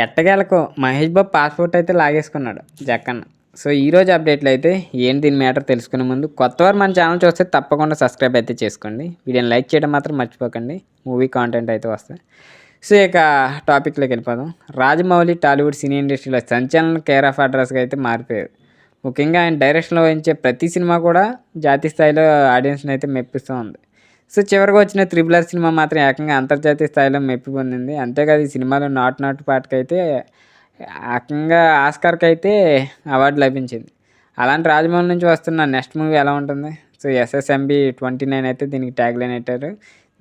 ఎట్టకేలకు మహేష్ బాబు పాస్పోర్ట్ అయితే లాగేసుకున్నాడు జక్కన్న. సో ఈరోజు అప్డేట్లు అయితే ఏంటి దీని మ్యాటర్ తెలుసుకునే ముందు కొత్తవారు మన ఛానల్ చూస్తే తప్పకుండా సబ్స్క్రైబ్ అయితే చేసుకోండి. వీడియోని లైక్ చేయడం మాత్రం మర్చిపోకండి. మూవీ కాంటెంట్ అయితే వస్తాయి. సో ఇక టాపిక్లోకి వెళ్ళిపోదాం. రాజమౌళి టాలీవుడ్ సినీ ఇండస్ట్రీలో సంచలన కేర్ ఆఫ్ అడ్రస్గా అయితే మారిపోయారు. ముఖ్యంగా ఆయన డైరెక్షన్లో వహించే ప్రతి సినిమా కూడా జాతీయ స్థాయిలో ఆడియన్స్ని అయితే మెప్పిస్తూ ఉంది. సో చివరికి వచ్చిన త్రిబుల్ సినిమా మాత్రం ఏకంగా అంతర్జాతీయ స్థాయిలో మెప్పి పొందింది. అంతేకాదు ఈ సినిమాలో నాటు పాటకైతే ఏకంగా ఆస్కార్కి అయితే అవార్డు లభించింది. అలాంటి రాజమౌళి నుంచి వస్తున్న నెక్స్ట్ మూవీ ఎలా ఉంటుంది? సో ఎస్ఎస్ఎంబి 29 అయితే దీనికి ట్యాగ్ లైన్ పెట్టారు.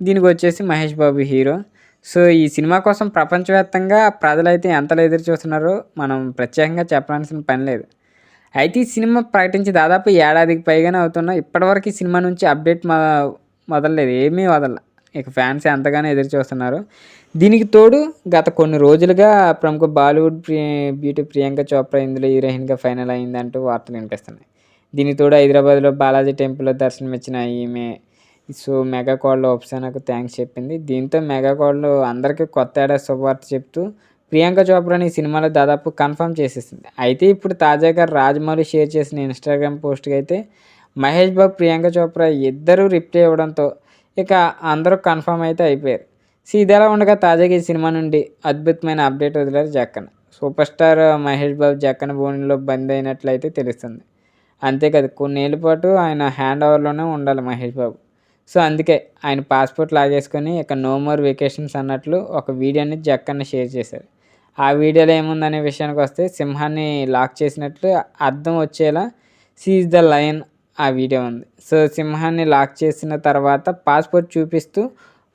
దీనికి వచ్చేసి మహేష్ బాబు హీరో. సో ఈ సినిమా కోసం ప్రపంచవ్యాప్తంగా ప్రజలైతే ఎంతలో ఎదురు చూస్తున్నారో మనం ప్రత్యేకంగా చెప్పాల్సిన పని లేదు. అయితే ఈ సినిమా ప్రకటించి దాదాపు ఏడాదికి పైగానే అవుతున్నా ఇప్పటివరకు ఈ సినిమా నుంచి అప్డేట్ వదలలేదు, ఏమీ వదల. ఇక ఫ్యాన్స్ ఎంతగానో ఎదురు చూస్తున్నారు. దీనికి తోడు గత కొన్ని రోజులుగా ప్రముఖ బాలీవుడ్ బ్యూటీ ప్రియాంక చోప్రా ఇందులో హీరోయిన్గా ఫైనల్ అయిందంటూ వార్తలు వినిపిస్తున్నాయి. దీనికి తోడు హైదరాబాద్లో బాలాజీ టెంపుల్లో దర్శనమిచ్చిన ఈమె సో మెగా కోడలు ఒప్సానాకు థ్యాంక్స్ చెప్పింది. దీంతో మెగా కోడలు అందరికీ కొత్త ఏడాది శుభవార్త చెప్తూ ప్రియాంక చోప్రాని ఈ సినిమాలో దాదాపు కన్ఫర్మ్ చేసేసింది. అయితే ఇప్పుడు తాజాగా రాజమౌళి షేర్ చేసిన ఇన్స్టాగ్రామ్ పోస్ట్కి అయితే మహేష్ బాబు ప్రియాంక చోప్రా ఇద్దరూ రిప్లై ఇవ్వడంతో ఇక అందరూ కన్ఫర్మ్ అయితే అయిపోయారు. సో ఇదిలా ఉండగా తాజాగా ఈ సినిమా నుండి అద్భుతమైన అప్డేట్ వదిలారు జక్కన్న. సూపర్ స్టార్ మహేష్ బాబు జక్కన్న భూమిలో బంద్ అయినట్లయితే తెలుస్తుంది. అంతేకాదు కొన్నేళ్ళ పాటు ఆయన హ్యాండ్ ఓవర్లోనే ఉండాలి మహేష్ బాబు. సో అందుకే ఆయన పాస్పోర్ట్ లాగేసుకొని ఇక నో మోర్ వెకేషన్స్ అన్నట్లు ఒక వీడియోని జక్కన్న షేర్ చేశారు. ఆ వీడియోలో ఏముందనే విషయానికి వస్తే సింహాన్ని లాక్ చేసినట్లు అర్థం వచ్చేలా సీజ్ ద లయన్ ఆ వీడియో ఉంది. సో సింహాన్ని లాక్ చేసిన తర్వాత పాస్పోర్ట్ చూపిస్తూ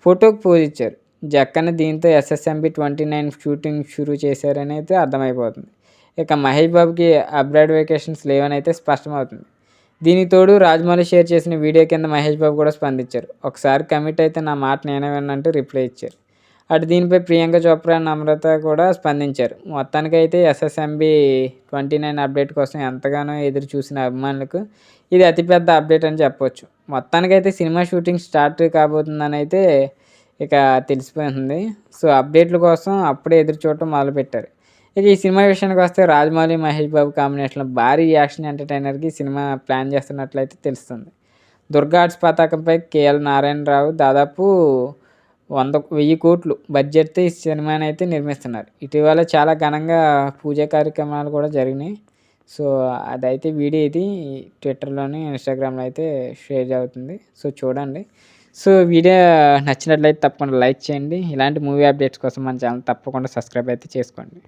ఫోటోకి పోజ్ ఇచ్చారు జక్కన్న. దీంతో ఎస్ఎస్ఎంబి 29 షూటింగ్ షురూ చేశారని అయితే అర్థమైపోతుంది. ఇక మహేష్ బాబుకి అబ్రాడ్ వెకేషన్స్ లేవని అయితే స్పష్టమవుతుంది. దీనికి తోడు రాజమౌళి షేర్ చేసిన వీడియో కింద మహేష్ బాబు కూడా స్పందించారు. ఒకసారి కమిట్ అయితే నా మాట నేనే విన్నంటూ రిప్లై ఇచ్చారు. అటు దీనిపై ప్రియాంక చోప్రా నమ్రత కూడా స్పందించారు. మొత్తానికైతే ఎస్ఎస్ఎంబి 29 అప్డేట్ కోసం ఎంతగానో ఎదురు చూసిన అభిమానులకు ఇది అతిపెద్ద అప్డేట్ అని చెప్పవచ్చు. మొత్తానికైతే సినిమా షూటింగ్ స్టార్ట్ కాబోతుందని అయితే ఇక తెలిసిపోతుంది. సో అప్డేట్ల కోసం అప్పుడే ఎదురు చూడటం మొదలుపెట్టారు. ఇక ఈ సినిమా విషయానికి వస్తే రాజమౌళి మహేష్ బాబు కాంబినేషన్లో భారీ యాక్షన్ ఎంటర్టైనర్కి సినిమా ప్లాన్ చేస్తున్నట్లయితే తెలుస్తుంది. దుర్గా ఆర్ట్స్ పతాకంపై కేఎల్ నారాయణరావు దాదాపు 100 కోట్లు బడ్జెట్తో ఈ సినిమాని అయితే నిర్మిస్తున్నారు. ఇటీవల చాలా ఘనంగా పూజా కార్యక్రమాలు కూడా జరిగినాయి. సో అదైతే వీడియో ఇది ట్విట్టర్లోని ఇన్స్టాగ్రామ్లో అయితే షేర్ అవుతుంది. సో చూడండి. సో వీడియో నచ్చినట్లయితే తప్పకుండా లైక్ చేయండి. ఇలాంటి మూవీ అప్డేట్స్ కోసం మన ఛానల్ తప్పకుండా సబ్స్క్రైబ్ అయితే చేసుకోండి.